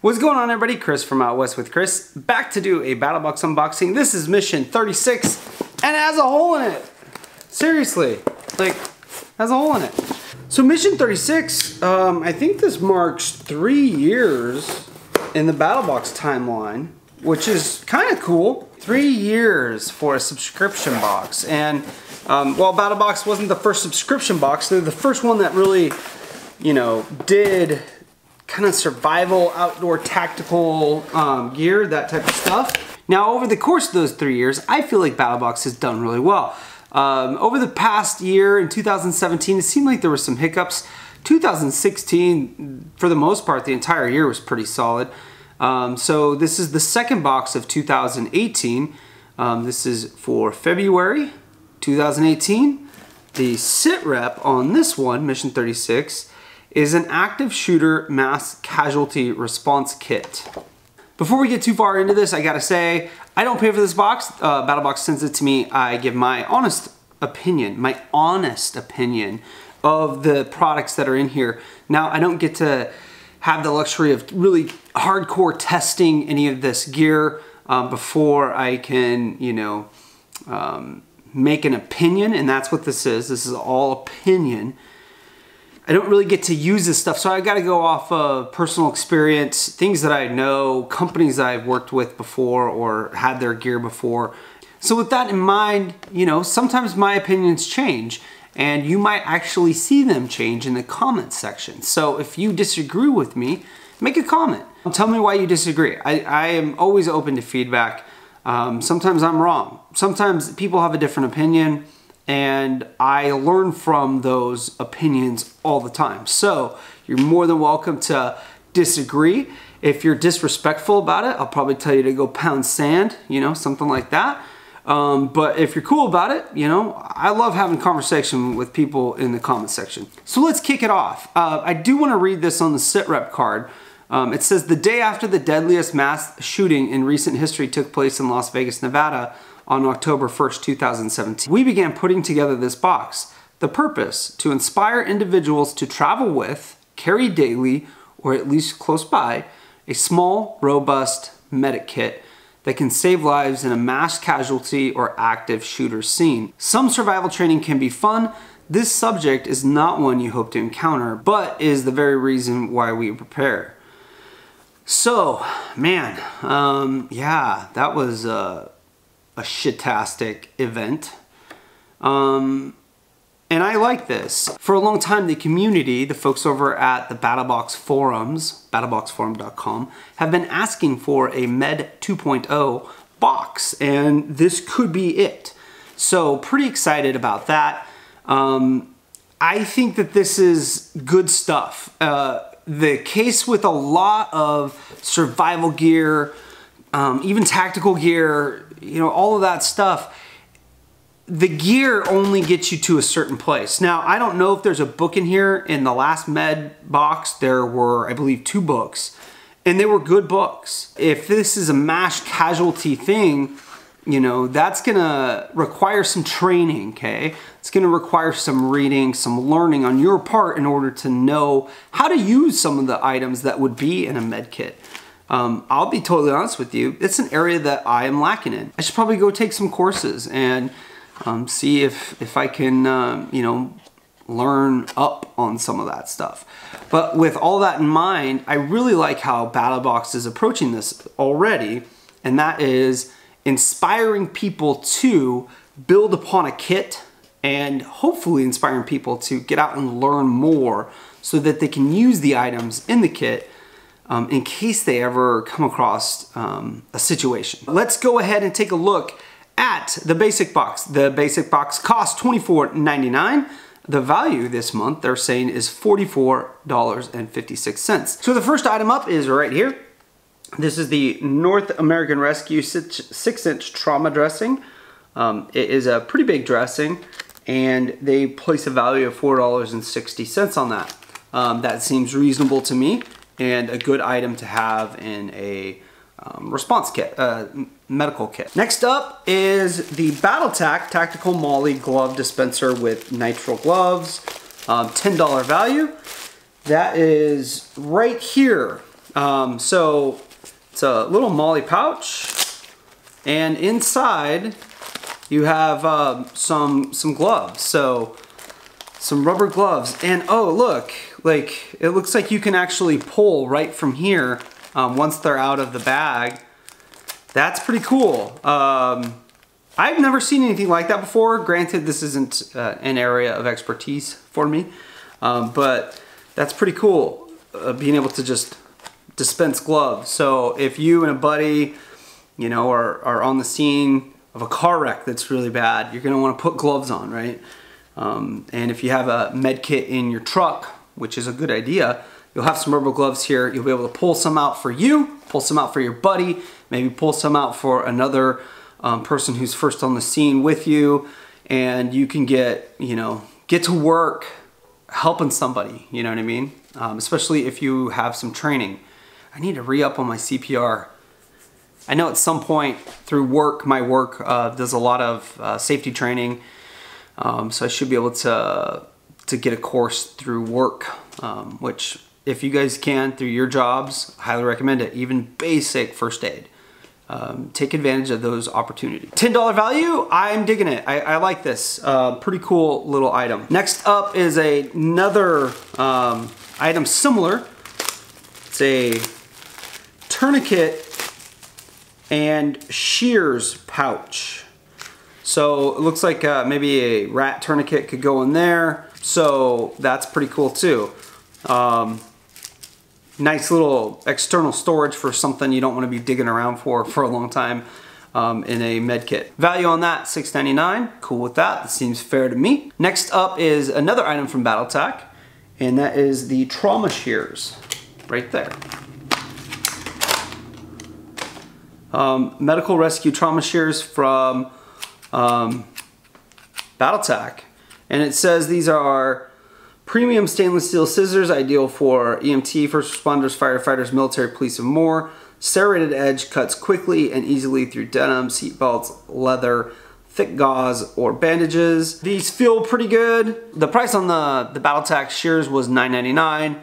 What's going on, everybody? Chris from Out West with Chris, back to do a BattlBox unboxing. This is mission 36, and it has a hole in it. Seriously, like, has a hole in it. So mission 36, I think this marks 3 years in the BattlBox timeline, which is kind of cool. 3 years for a subscription box, and while BattlBox wasn't the first subscription box, they're the first one that really, you know, did kind of survival, outdoor, tactical gear, that type of stuff. Now, over the course of those 3 years, I feel like BattlBox has done really well. Over the past year, in 2017, it seemed like there were some hiccups. 2016, for the most part, the entire year was pretty solid. So this is the second box of 2018. This is for February 2018. The sit rep on this one, Mission 36, is an active shooter mass casualty response kit. Before we get too far into this, I gotta say, I don't pay for this box. BattlBox sends it to me. I give my honest opinion of the products that are in here. Now, I don't get to have the luxury of really hardcore testing any of this gear before I can, you know, make an opinion, and that's what this is. This is all opinion. I don't really get to use this stuff, so I gotta go off of personal experience, things that I know, companies that I've worked with before or had their gear before. So with that in mind, you know, sometimes my opinions change, and you might actually see them change in the comments section. So if you disagree with me, make a comment. Tell me why you disagree. I am always open to feedback. Sometimes I'm wrong. Sometimes people have a different opinion, and I learn from those opinions all the time. So you're more than welcome to disagree. If you're disrespectful about it, I'll probably tell you to go pound sand, you know, something like that. But if you're cool about it, you know, I love having conversation with people in the comment section. So let's kick it off. I do want to read this on the sit rep card. It says, the day after the deadliest mass shooting in recent history took place in Las Vegas, Nevada, on October 1st, 2017. We began putting together this box. The purpose, to inspire individuals to travel with, carry daily, or at least close by, a small, robust medic kit that can save lives in a mass casualty or active shooter scene. Some survival training can be fun. This subject is not one you hope to encounter, but is the very reason why we prepare. So, man, yeah, that was a shit-tastic event. And I like this. For a long time, the community, the folks over at the BattlBox forums, battleboxforum.com, have been asking for a Med 2.0 box, and this could be it. So pretty excited about that. I think that this is good stuff. The case with a lot of survival gear, even tactical gear, you know, all of that stuff, the gear only gets you to a certain place. Now, I don't know if there's a book in here. In the last med box, there were, I believe, 2 books, and they were good books. If this is a mass casualty thing, you know, that's gonna require some training, okay? It's gonna require some reading, some learning on your part in order to know how to use some of the items that would be in a med kit. I'll be totally honest with you, it's an area that I am lacking in. I should probably go take some courses and see if I can, you know, learn up on some of that stuff. But with all that in mind, I really like how BattlBox is approaching this already, and that is inspiring people to build upon a kit and hopefully inspiring people to get out and learn more so that they can use the items in the kit in case they ever come across a situation. Let's go ahead and take a look at the basic box. The basic box costs $24.99. The value this month, they're saying, is $44.56. So the first item up is right here. This is the North American Rescue 6-inch trauma dressing. It is a pretty big dressing, and they place a value of $4.60 on that. That seems reasonable to me, and a good item to have in a response kit, medical kit. Next up is the BattlTac Tactical Molly Glove Dispenser with nitrile gloves. $10 value. That is right here. So it's a little MOLLE pouch, and inside you have some gloves. So some rubber gloves, and oh look, like it looks like you can actually pull right from here once they're out of the bag. That's pretty cool. I've never seen anything like that before. Granted, this isn't an area of expertise for me, but that's pretty cool, being able to just dispense gloves. So if you and a buddy, you know, are on the scene of a car wreck that's really bad, you're gonna wanna put gloves on, right? And if you have a med kit in your truck, which is a good idea, you'll have some rubber gloves here. You'll be able to pull some out for you, pull some out for your buddy, maybe pull some out for another person who's first on the scene with you, and you can get to work helping somebody, you know what I mean? Especially if you have some training. I need to re-up on my CPR. I know at some point through work, my work does a lot of safety training, so I should be able to get a course through work, which if you guys can through your jobs, highly recommend it. Even basic first aid. Take advantage of those opportunities. $10 value, I'm digging it. I like this. Pretty cool little item. Next up is another item similar. It's a tourniquet and shears pouch. So it looks like maybe a rat tourniquet could go in there. So that's pretty cool too. Nice little external storage for something you don't want to be digging around for a long time in a med kit. Value on that, $6.99. Cool with that. That seems fair to me. Next up is another item from BattlTac, and that is the trauma shears right there. Medical rescue trauma shears from BattlTac, and it says these are premium stainless steel scissors, ideal for EMT, first responders, firefighters, military, police, and more. Serrated edge cuts quickly and easily through denim, seat belts, leather, thick gauze, or bandages. These feel pretty good. The price on the BattlTac shears was $9.99.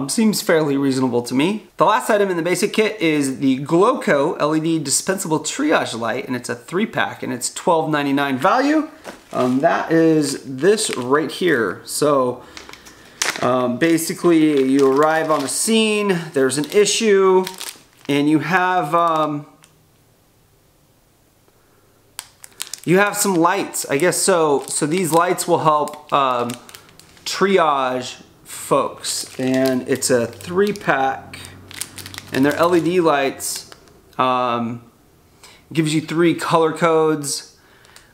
Seems fairly reasonable to me. The last item in the basic kit is the Gloco LED dispensable triage light, and it's a 3-pack, and it's $12.99 value. That is this right here. So basically you arrive on the scene, there's an issue, and you have some lights, I guess. So these lights will help triage folks, and it's a 3-pack, and they're LED lights. Gives you 3 color codes.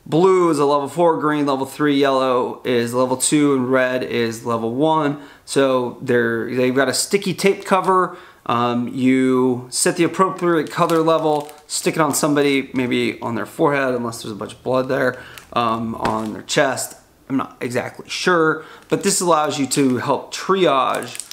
Blue is a level 4, green level 3, yellow is level 2, and red is level 1. So they've got a sticky tape cover. You set the appropriate color level, stick it on somebody, maybe on their forehead, unless there's a bunch of blood there, on their chest. I'm not exactly sure, but this allows you to help triage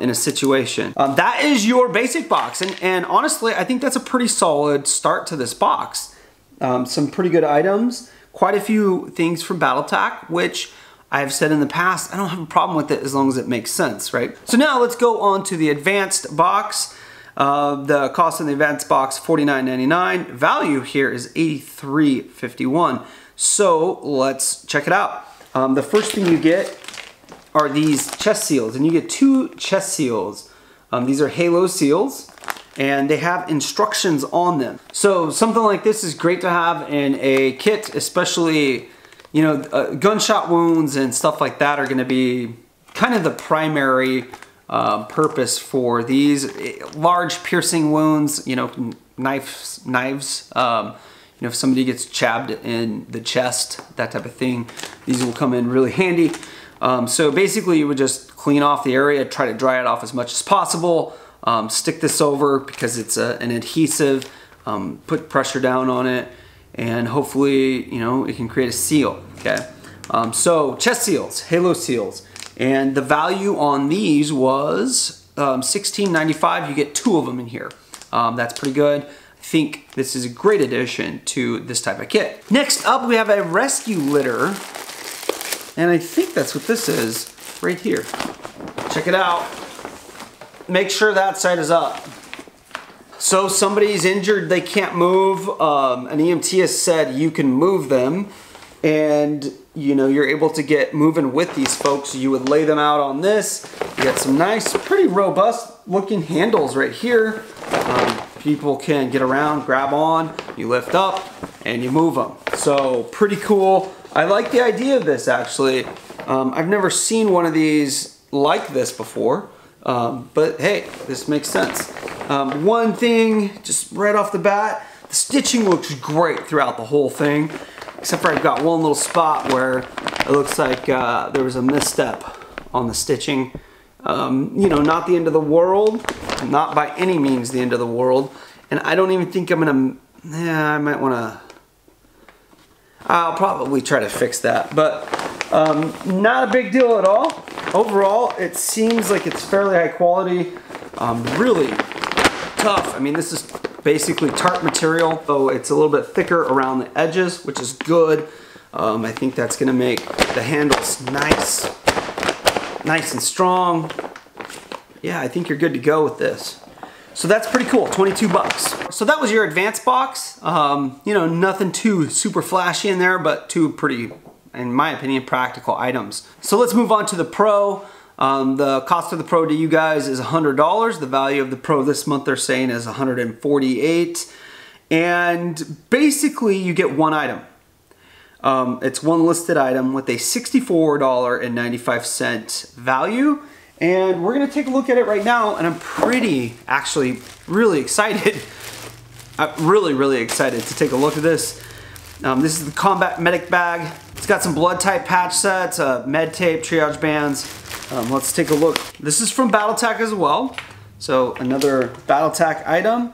in a situation. That is your basic box, and honestly, I think that's a pretty solid start to this box. Some pretty good items, quite a few things from BattlTac, which I've said in the past, I don't have a problem with it as long as it makes sense, right? So now let's go on to the advanced box. The cost of the advanced box, $49.99. Value here is $83.51. So let's check it out. The first thing you get are these chest seals, and you get 2 chest seals. These are halo seals, and they have instructions on them. So something like this is great to have in a kit, especially, you know, gunshot wounds and stuff like that are gonna be kind of the primary purpose for these. Large piercing wounds, you know, knives, you know, if somebody gets jabbed in the chest, that type of thing, these will come in really handy. So basically you would just clean off the area, try to dry it off as much as possible, stick this over because it's an adhesive, put pressure down on it, and hopefully, you know, it can create a seal, okay? So chest seals, halo seals, and the value on these was $16.95. You get 2 of them in here. That's pretty good. I think this is a great addition to this type of kit. Next up, we have a rescue litter, and I think that's what this is right here. Check it out. make sure that side is up. So somebody's injured, they can't move. An EMT has said you can move them, and you know, you're able to get moving with these folks. You would lay them out on this. You got some nice, pretty robust looking handles right here. People can get around, grab on, you lift up, and you move them. So pretty cool. I like the idea of this actually. I've never seen one of these like this before, but hey, this makes sense. One thing, just right off the bat, the stitching looks great throughout the whole thing, except for I've got one little spot where it looks like there was a misstep on the stitching. You know, not the end of the world, not by any means the end of the world, and I don't even think I'm gonna, I might wanna, I'll probably try to fix that, but not a big deal at all. Overall, it seems like it's fairly high quality, really tough. I mean, this is basically tarp material, so it's a little bit thicker around the edges, which is good. I think that's gonna make the handles nice and strong. Yeah, I think you're good to go with this. So that's pretty cool, 22 bucks. So that was your advanced box. You know, nothing too super flashy in there, but two pretty, in my opinion, practical items. So let's move on to the Pro. The cost of the Pro to you guys is $100. The value of the Pro this month they're saying is $148. And basically you get one item. It's one listed item with a $64.95 value. And we're gonna take a look at it right now, and I'm actually really excited. I'm really excited to take a look at this. This is the Combat Medic Bag. It's got some blood type patch sets, med tape, triage bands. Let's take a look. This is from BattlTac as well. So another BattlTac item.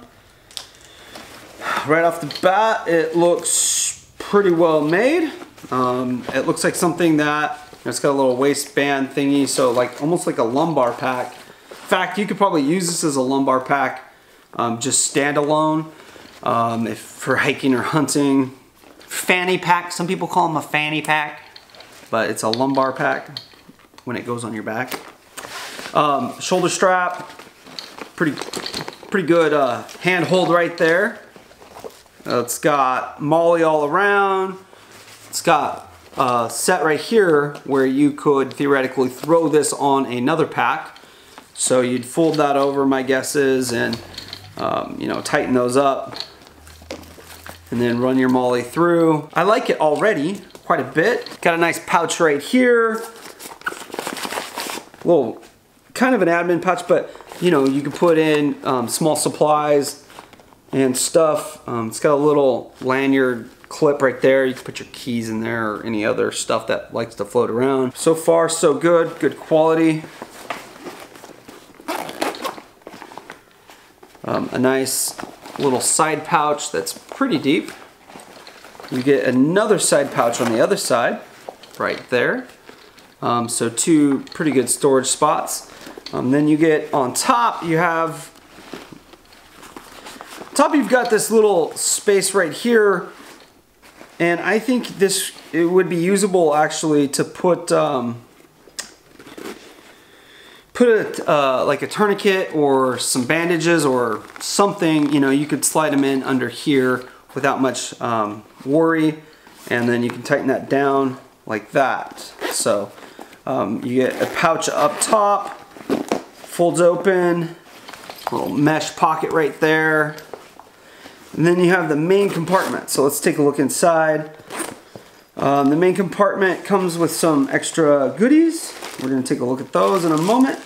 Right off the bat, it looks pretty well made. It looks like something that, it's got a little waistband thingy, so like almost like a lumbar pack. In fact, you could probably use this as a lumbar pack, just standalone, if for hiking or hunting. Fanny pack, some people call them a fanny pack, but it's a lumbar pack when it goes on your back. Shoulder strap, pretty good hand hold right there. It's got MOLLE all around. It's got a set right here where you could theoretically throw this on another pack. So you'd fold that over, my guess is, and you know, tighten those up, and then run your MOLLE through. I like it already quite a bit. Got a nice pouch right here. Little, kind of an admin pouch, but you know, you can put in small supplies and stuff. It's got a little lanyard clip right there. You can put your keys in there or any other stuff that likes to float around. So far, so good. Good quality. A nice little side pouch that's pretty deep. You get another side pouch on the other side, right there. So two pretty good storage spots. Then you get on top, you've got this little space right here, and I think it would be usable actually to put like a tourniquet or some bandages or something. You know, you could slide them in under here without much worry, and then you can tighten that down like that. So you get a pouch up top, folds open, little mesh pocket right there. And then you have the main compartment. So let's take a look inside. The main compartment comes with some extra goodies. We're going to take a look at those in a moment.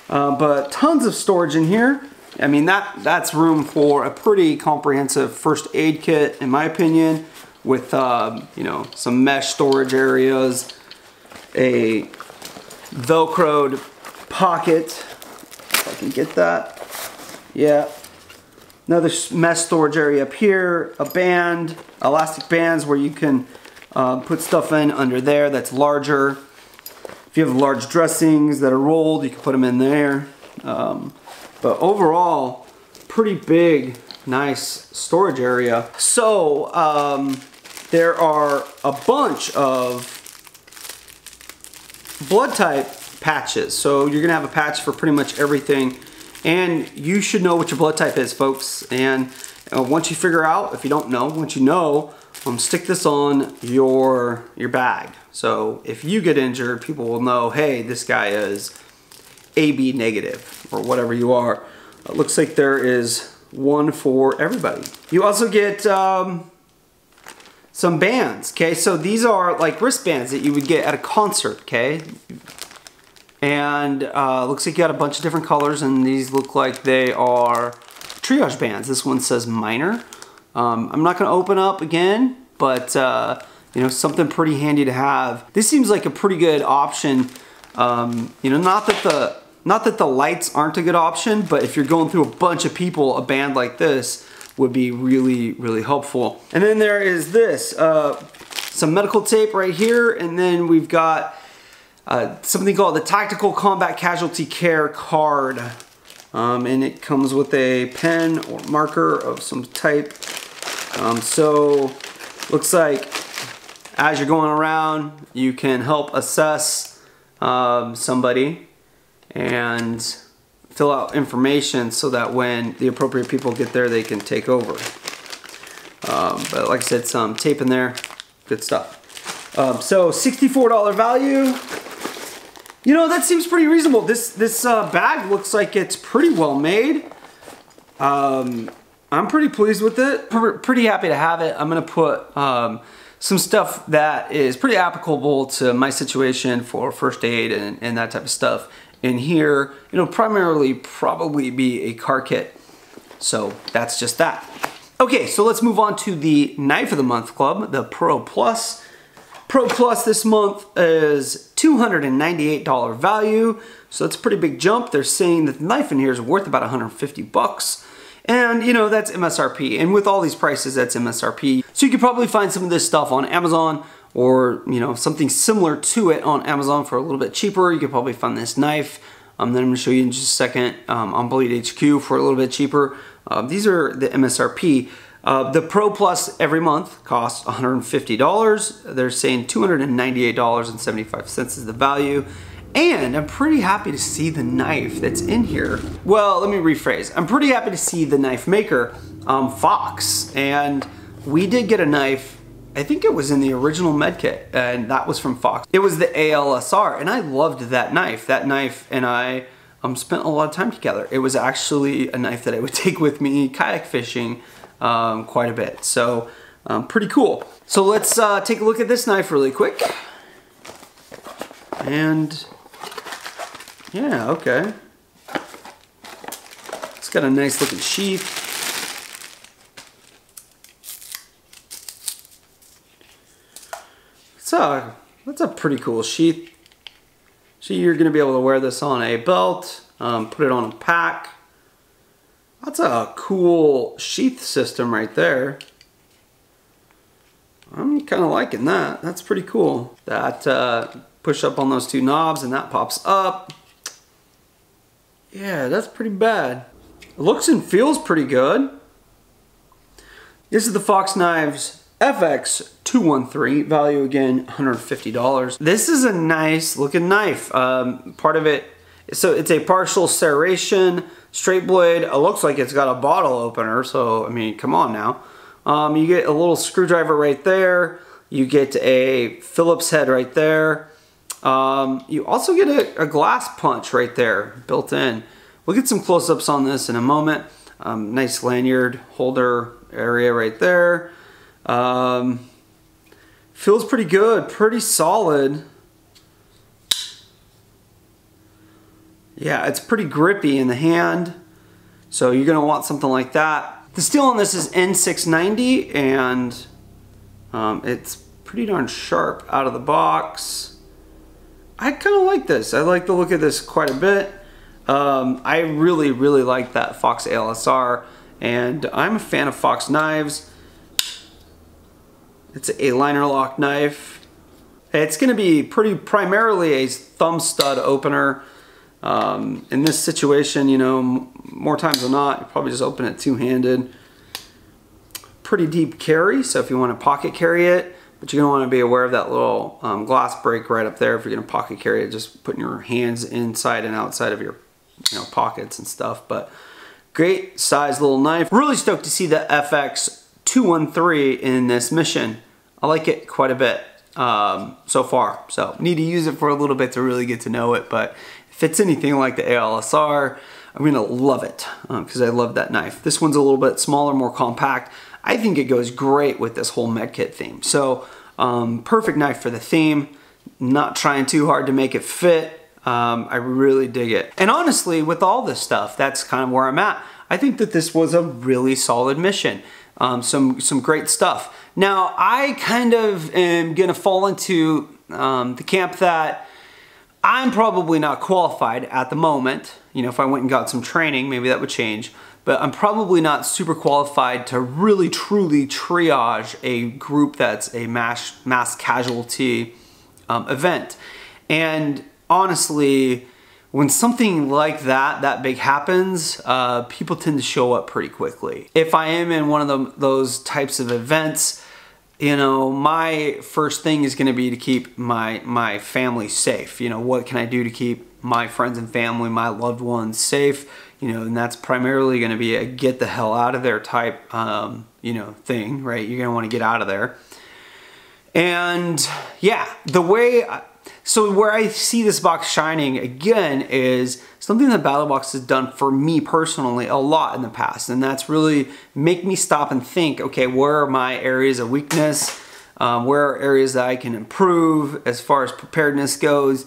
But tons of storage in here. I mean, that's room for a pretty comprehensive first aid kit, in my opinion, with you know, some mesh storage areas, a Velcroed pocket, if I can get that. Yeah. Another mesh storage area up here, a band, elastic bands where you can put stuff in under there that's larger. If you have large dressings that are rolled, you can put them in there. But overall, pretty big, nice storage area. So there are a bunch of blood type patches. So you're gonna have a patch for pretty much everything. And you should know what your blood type is, folks. And once you figure out, if you don't know, once you know, stick this on your bag. So if you get injured, people will know, hey, this guy is AB negative or whatever you are. It looks like there is one for everybody. You also get some bands, okay? So these are like wristbands that you would get at a concert, okay? And looks like you got a bunch of different colors, and these look like they are triage bands. This one says minor. I'm not gonna open up again, but you know, something pretty handy to have. This seems like a pretty good option. You know, not that the lights aren't a good option, but if you're going through a bunch of people, a band like this would be really, really helpful. And then there is this, some medical tape right here, and then we've got something called the Tactical Combat Casualty Care Card. And it comes with a pen or marker of some type. So looks like as you're going around, you can help assess somebody and fill out information so that when the appropriate people get there, they can take over. But like I said, some tape in there, good stuff. So $64 value. You know, that seems pretty reasonable. This bag looks like it's pretty well made. I'm pretty pleased with it. Pretty happy to have it. I'm gonna put some stuff that is pretty applicable to my situation for first aid and that type of stuff in here. It'll primarily probably be a car kit. So that's just that. Okay, so let's move on to the Knife of the Month Club, the Pro Plus. Pro Plus this month is $298 value, so that's a pretty big jump. They're saying that the knife in here is worth about 150 bucks. And you know, that's MSRP. And with all these prices, that's MSRP. So you could probably find some of this stuff on Amazon, or you know, something similar to it on Amazon for a little bit cheaper. You could probably find this knife that I'm gonna show you in just a second on Bleed HQ for a little bit cheaper. These are the MSRP. The Pro Plus every month costs $150. They're saying $298.75 is the value. And I'm pretty happy to see the knife that's in here. Well, let me rephrase. I'm pretty happy to see the knife maker, Fox. And we did get a knife, I think it was in the original med kit, and that was from Fox. It was the ALSR, and I loved that knife. That knife and I spent a lot of time together. It was actually a knife that I would take with me kayak fishing quite a bit. So pretty cool. So let's take a look at this knife really quick. And yeah, okay. It's got a nice looking sheath. That's a pretty cool sheath. So you're gonna be able to wear this on a belt, put it on a pack. That's a cool sheath system right there. I'm kind of liking that. That's pretty cool. That push up on those two knobs and that pops up. Yeah, that's pretty bad. It looks and feels pretty good. This is the Fox Knives FX213, value again $150. This is a nice looking knife. Part of it, so it's a partial serration, straight blade. It looks like it's got a bottle opener, so I mean, come on now. You get a little screwdriver right there. You get a Phillips head right there. You also get a glass punch right there built in. We'll get some close-ups on this in a moment. Nice lanyard holder area right there. Feels pretty good, pretty solid. Yeah, it's pretty grippy in the hand, so you're gonna want something like that. The steel on this is N690, and it's pretty darn sharp out of the box. I kind of like this. I like the look of this quite a bit. I really, really like that Fox ALSR, and I'm a fan of Fox knives. It's a liner lock knife. It's going to be primarily a thumb stud opener. In this situation, you know, more times than not, you probably just open it two-handed. Pretty deep carry, so if you want to pocket carry it, but you're gonna wanna be aware of that little glass break right up there if you're gonna pocket carry it, just putting your hands inside and outside of your pockets and stuff. But great size little knife. Really stoked to see the FX213 in this mission. I like it quite a bit so far. So need to use it for a little bit to really get to know it, but if it's anything like the ALSR, I'm gonna love it because I love that knife. This one's a little bit smaller, more compact. I think it goes great with this whole medkit theme. So perfect knife for the theme. Not trying too hard to make it fit. I really dig it. And honestly, with all this stuff, that's kind of where I'm at. I think that this was a really solid mission. Some great stuff. Now, I kind of am gonna fall into the camp that I'm probably not qualified at the moment. You know, if I went and got some training, maybe that would change. But I'm probably not super qualified to really truly triage a group that's a mass casualty event. And honestly, when something like that big happens, people tend to show up pretty quickly. If I am in one of those types of events, you know, my first thing is gonna be to keep my family safe. You know, what can I do to keep my friends and family, my loved ones safe? You know, and that's primarily gonna be a get the hell out of there type, you know, thing, right? You're gonna wanna get out of there. And yeah, so where I see this box shining again is something that BattlBox has done for me personally a lot in the past, and that's really make me stop and think, okay, where are my areas of weakness? Where are areas that I can improve as far as preparedness goes?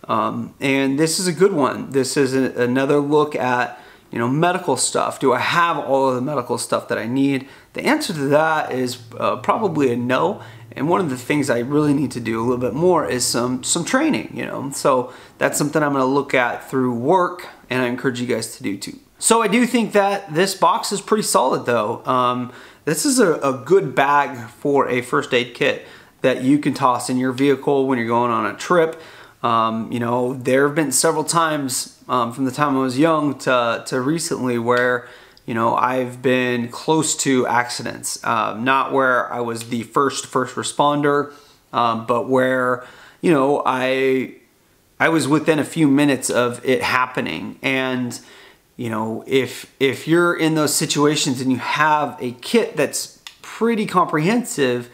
And this is a good one. This is another look at, you know, medical stuff. Do I have all of the medical stuff that I need? The answer to that is probably a no. And one of the things I really need to do a little bit more is some training, you know. So that's something I'm gonna look at through work, and I encourage you guys to do too. So I do think that this box is pretty solid though. This is a good bag for a first aid kit that you can toss in your vehicle when you're going on a trip. You know, there have been several times from the time I was young to recently where, you know, I've been close to accidents. Not where I was the first responder, but where, you know, I was within a few minutes of it happening. And, you know, if you're in those situations and you have a kit that's pretty comprehensive,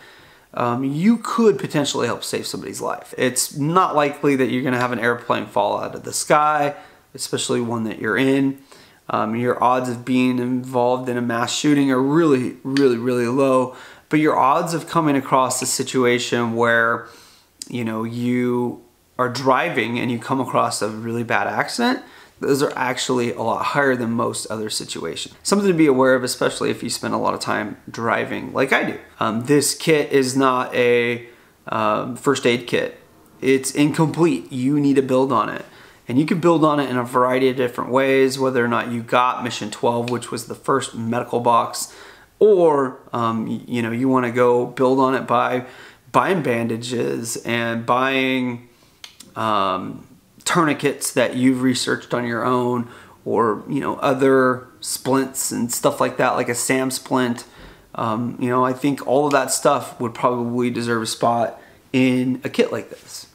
you could potentially help save somebody's life. It's not likely that you're gonna have an airplane fall out of the sky, especially one that you're in. Your odds of being involved in a mass shooting are really, really, really low. But your odds of coming across a situation where, you know, you are driving and you come across a really bad accident, those are actually a lot higher than most other situations. Something to be aware of, especially if you spend a lot of time driving like I do. This kit is not a first aid kit. It's incomplete. You need to build on it. And you can build on it in a variety of different ways, whether or not you got Mission 12, which was the first medical box, or you know, you want to go build on it by buying bandages and buying tourniquets that you've researched on your own, or, you know, other splints and stuff like that, like a SAM splint. You know, I think all of that stuff would probably deserve a spot in a kit like this.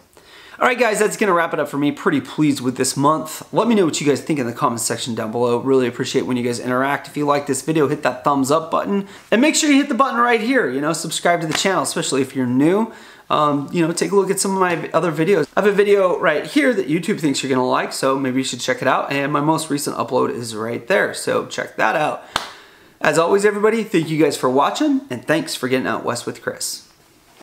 All right, guys, that's gonna wrap it up for me. Pretty pleased with this month. Let me know what you guys think in the comments section down below. Really appreciate when you guys interact. If you like this video, hit that thumbs up button. And make sure you hit the button right here, you know, subscribe to the channel, especially if you're new. You know, take a look at some of my other videos. I have a video right here that YouTube thinks you're gonna like, so maybe you should check it out. And my most recent upload is right there, so check that out. As always, everybody, thank you guys for watching, and thanks for getting out west with Chris.